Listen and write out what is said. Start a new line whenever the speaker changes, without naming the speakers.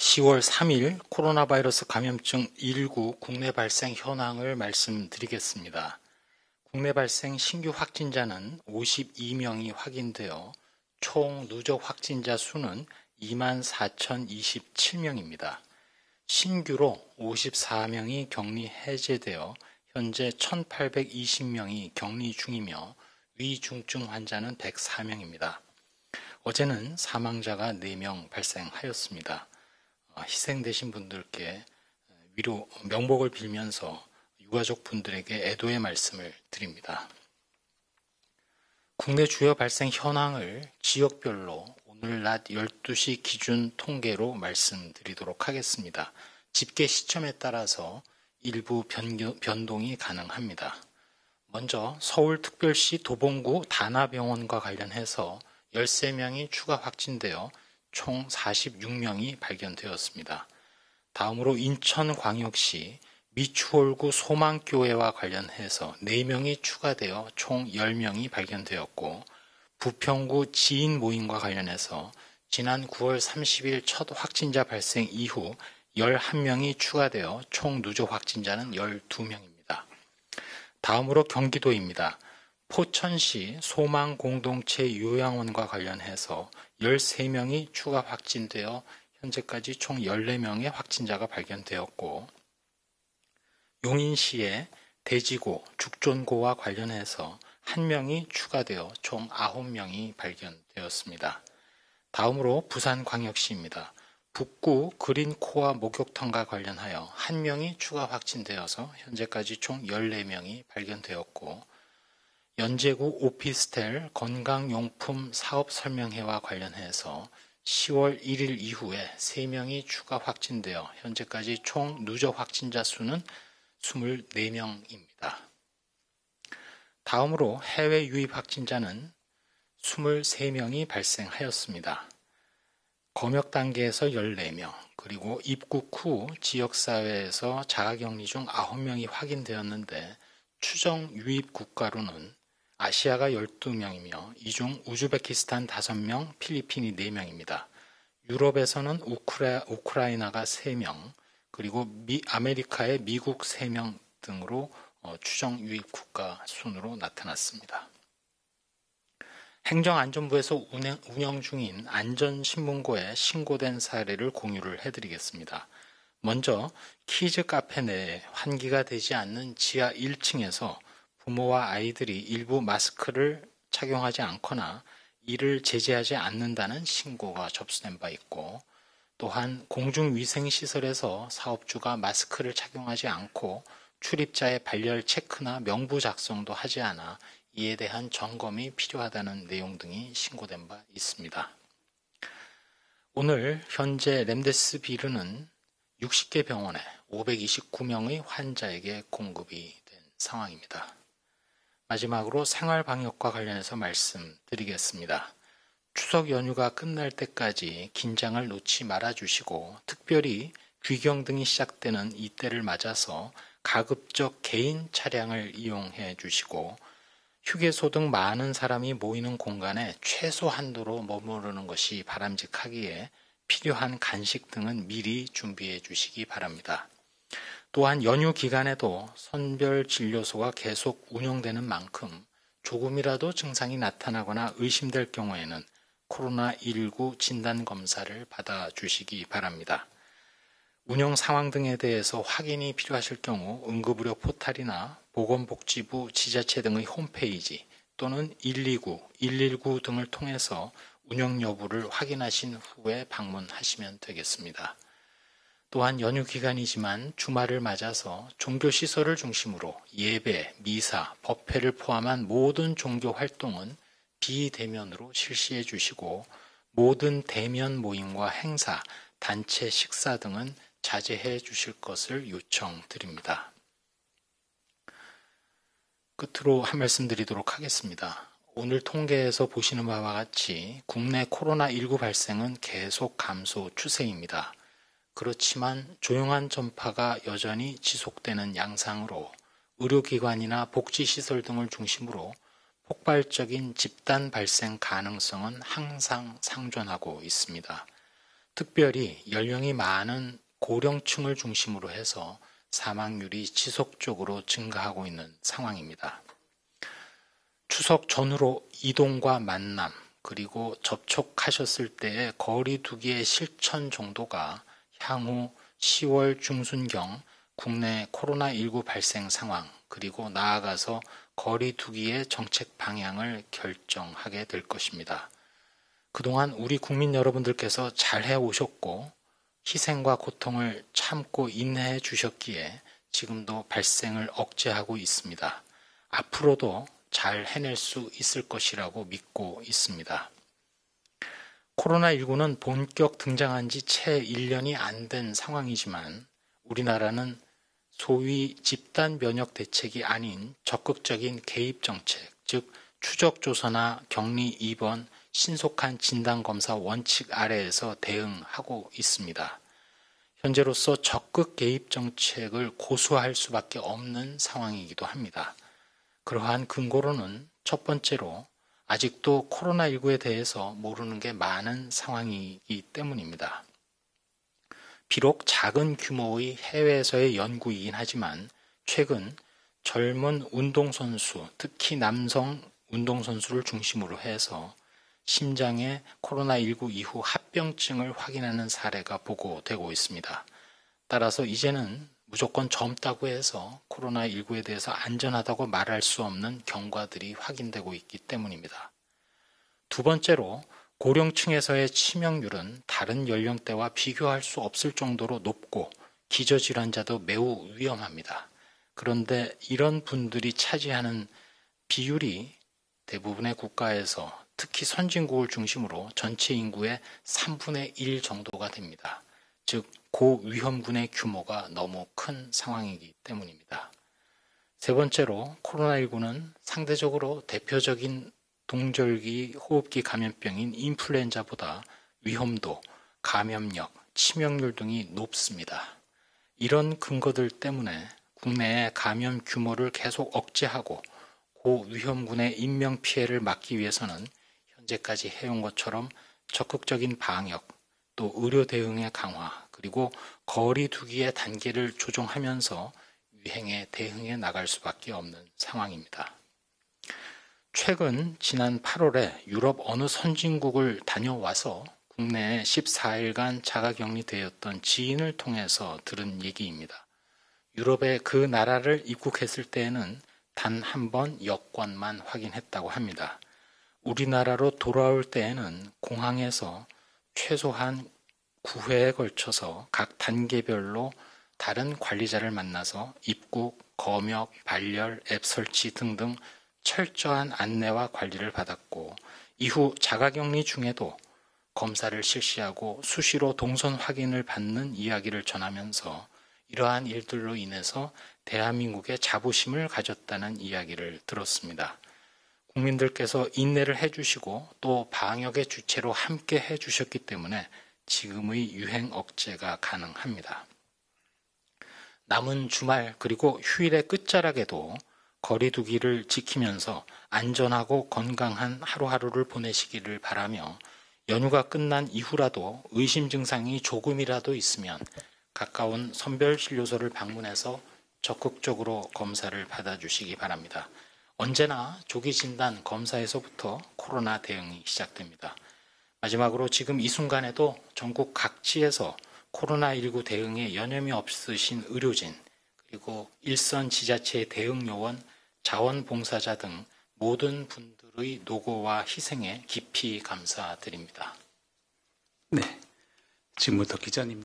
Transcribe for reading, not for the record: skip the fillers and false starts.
10월 3일 코로나 바이러스 감염증 19 국내 발생 현황을 말씀드리겠습니다. 국내 발생 신규 확진자는 52명이 확인되어 총 누적 확진자 수는 24,027명입니다. 신규로 54명이 격리 해제되어 현재 1,820명이 격리 중이며 위중증 환자는 104명입니다. 어제는 사망자가 4명 발생하였습니다. 희생되신 분들께 위로 명복을 빌면서 유가족 분들에게 애도의 말씀을 드립니다. 국내 주요 발생 현황을 지역별로 오늘 낮 12시 기준 통계로 말씀드리도록 하겠습니다. 집계 시점에 따라서 일부 변동이 가능합니다. 먼저 서울특별시 도봉구 다나병원과 관련해서 13명이 추가 확진되어 총 46명이 발견되었습니다. 다음으로 인천광역시 미추홀구 소망교회와 관련해서 4명이 추가되어 총 10명이 발견되었고, 부평구 지인 모임과 관련해서 지난 9월 30일 첫 확진자 발생 이후 11명이 추가되어 총 누적 확진자는 12명입니다. 다음으로 경기도입니다. 포천시 소망공동체 요양원과 관련해서 13명이 추가 확진되어 현재까지 총 14명의 확진자가 발견되었고, 용인시의 대지고, 죽전고와 관련해서 1명이 추가되어 총 9명이 발견되었습니다. 다음으로 부산광역시입니다. 북구 그린코아 목욕탕과 관련하여 1명이 추가 확진되어서 현재까지 총 14명이 발견되었고, 연제구 오피스텔 건강용품 사업설명회와 관련해서 10월 1일 이후에 3명이 추가 확진되어 현재까지 총 누적 확진자 수는 24명입니다. 다음으로 해외 유입 확진자는 23명이 발생하였습니다. 검역 단계에서 14명, 그리고 입국 후 지역사회에서 자가격리 중 9명이 확인되었는데, 추정 유입 국가로는 아시아가 12명이며 이 중 우즈베키스탄 5명, 필리핀이 4명입니다. 유럽에서는 우크라이나가 3명, 그리고 아메리카의 미국 3명 등으로 추정 유입 국가 순으로 나타났습니다. 행정안전부에서 운영 중인 안전신문고에 신고된 사례를 공유를 해드리겠습니다. 먼저 키즈 카페 내에 환기가 되지 않는 지하 1층에서 부모와 아이들이 일부 마스크를 착용하지 않거나 이를 제재하지 않는다는 신고가 접수된 바 있고, 또한 공중위생시설에서 사업주가 마스크를 착용하지 않고 출입자의 발열 체크나 명부 작성도 하지 않아 이에 대한 점검이 필요하다는 내용 등이 신고된 바 있습니다. 오늘 현재 렘데스비르는 60개 병원에 529명의 환자에게 공급이 된 상황입니다. 마지막으로 생활방역과 관련해서 말씀드리겠습니다. 추석 연휴가 끝날 때까지 긴장을 놓지 말아주시고, 특별히 귀경 등이 시작되는 이때를 맞아서 가급적 개인 차량을 이용해 주시고, 휴게소 등 많은 사람이 모이는 공간에 최소 한도로 머무르는 것이 바람직하기에 필요한 간식 등은 미리 준비해 주시기 바랍니다. 또한 연휴 기간에도 선별진료소가 계속 운영되는 만큼 조금이라도 증상이 나타나거나 의심될 경우에는 코로나19 진단검사를 받아주시기 바랍니다. 운영 상황 등에 대해서 확인이 필요하실 경우 응급의료 포탈이나 보건복지부 지자체 등의 홈페이지 또는 129, 119 등을 통해서 운영 여부를 확인하신 후에 방문하시면 되겠습니다. 또한 연휴 기간이지만 주말을 맞아서 종교시설을 중심으로 예배, 미사, 법회를 포함한 모든 종교 활동은 비대면으로 실시해 주시고, 모든 대면 모임과 행사, 단체 식사 등은 자제해 주실 것을 요청드립니다. 끝으로 한 말씀 드리도록 하겠습니다. 오늘 통계에서 보시는 바와 같이 국내 코로나19 발생은 계속 감소 추세입니다. 그렇지만 조용한 전파가 여전히 지속되는 양상으로 의료기관이나 복지시설 등을 중심으로 폭발적인 집단 발생 가능성은 항상 상존하고 있습니다. 특별히 연령이 많은 고령층을 중심으로 해서 사망률이 지속적으로 증가하고 있는 상황입니다. 추석 전후로 이동과 만남, 그리고 접촉하셨을 때의 거리 두기의 실천 정도가 향후 10월 중순경 국내 코로나19 발생 상황, 그리고 나아가서 거리 두기의 정책 방향을 결정하게 될 것입니다. 그동안 우리 국민 여러분들께서 잘해 오셨고 희생과 고통을 참고 인내해 주셨기에 지금도 발생을 억제하고 있습니다. 앞으로도 잘 해낼 수 있을 것이라고 믿고 있습니다. 코로나19는 본격 등장한 지 채 1년이 안 된 상황이지만 우리나라는 소위 집단 면역 대책이 아닌 적극적인 개입 정책, 즉 추적 조사나 격리 입원, 신속한 진단 검사 원칙 아래에서 대응하고 있습니다. 현재로서 적극 개입 정책을 고수할 수밖에 없는 상황이기도 합니다. 그러한 근거로는 첫 번째로 아직도 코로나19에 대해서 모르는 게 많은 상황이기 때문입니다. 비록 작은 규모의 해외에서의 연구이긴 하지만 최근 젊은 운동선수, 특히 남성 운동선수를 중심으로 해서 심장의 코로나19 이후 합병증을 확인하는 사례가 보고되고 있습니다. 따라서 이제는 무조건 젊다고 해서 코로나19에 대해서 안전하다고 말할 수 없는 경과들이 확인되고 있기 때문입니다. 두 번째로 고령층에서의 치명률은 다른 연령대와 비교할 수 없을 정도로 높고 기저질환자도 매우 위험합니다. 그런데 이런 분들이 차지하는 비율이 대부분의 국가에서 특히 선진국을 중심으로 전체 인구의 3분의 1 정도가 됩니다. 즉 고위험군의 규모가 너무 큰 상황이기 때문입니다. 세 번째로 코로나19는 상대적으로 대표적인 동절기 호흡기 감염병인 인플루엔자보다 위험도, 감염력, 치명률 등이 높습니다. 이런 근거들 때문에 국내의 감염 규모를 계속 억제하고 고위험군의 인명피해를 막기 위해서는 현재까지 해온 것처럼 적극적인 방역, 또 의료 대응의 강화, 그리고 거리 두기의 단계를 조정하면서 유행에 대응해 나갈 수밖에 없는 상황입니다. 최근 지난 8월에 유럽 어느 선진국을 다녀와서 국내에 14일간 자가격리되었던 지인을 통해서 들은 얘기입니다. 유럽의 그 나라를 입국했을 때에는 단 한 번 여권만 확인했다고 합니다. 우리나라로 돌아올 때에는 공항에서 최소한 9회에 걸쳐서 각 단계별로 다른 관리자를 만나서 입국, 검역, 발열, 앱 설치 등등 철저한 안내와 관리를 받았고 이후 자가격리 중에도 검사를 실시하고 수시로 동선 확인을 받는 이야기를 전하면서 이러한 일들로 인해서 대한민국의 자부심을 가졌다는 이야기를 들었습니다. 국민들께서 인내를 해주시고 또 방역의 주체로 함께 해주셨기 때문에 지금의 유행 억제가 가능합니다. 남은 주말 그리고 휴일의 끝자락에도 거리 두기를 지키면서 안전하고 건강한 하루하루를 보내시기를 바라며 연휴가 끝난 이후라도 의심 증상이 조금이라도 있으면 가까운 선별진료소를 방문해서 적극적으로 검사를 받아주시기 바랍니다. 언제나 조기 진단 검사에서부터 코로나 대응이 시작됩니다. 마지막으로 지금 이 순간에도 전국 각지에서 코로나19 대응에 여념이 없으신 의료진, 그리고 일선 지자체의 대응 요원, 자원봉사자 등 모든 분들의 노고와 희생에 깊이 감사드립니다.
네, 지금부터 기자님.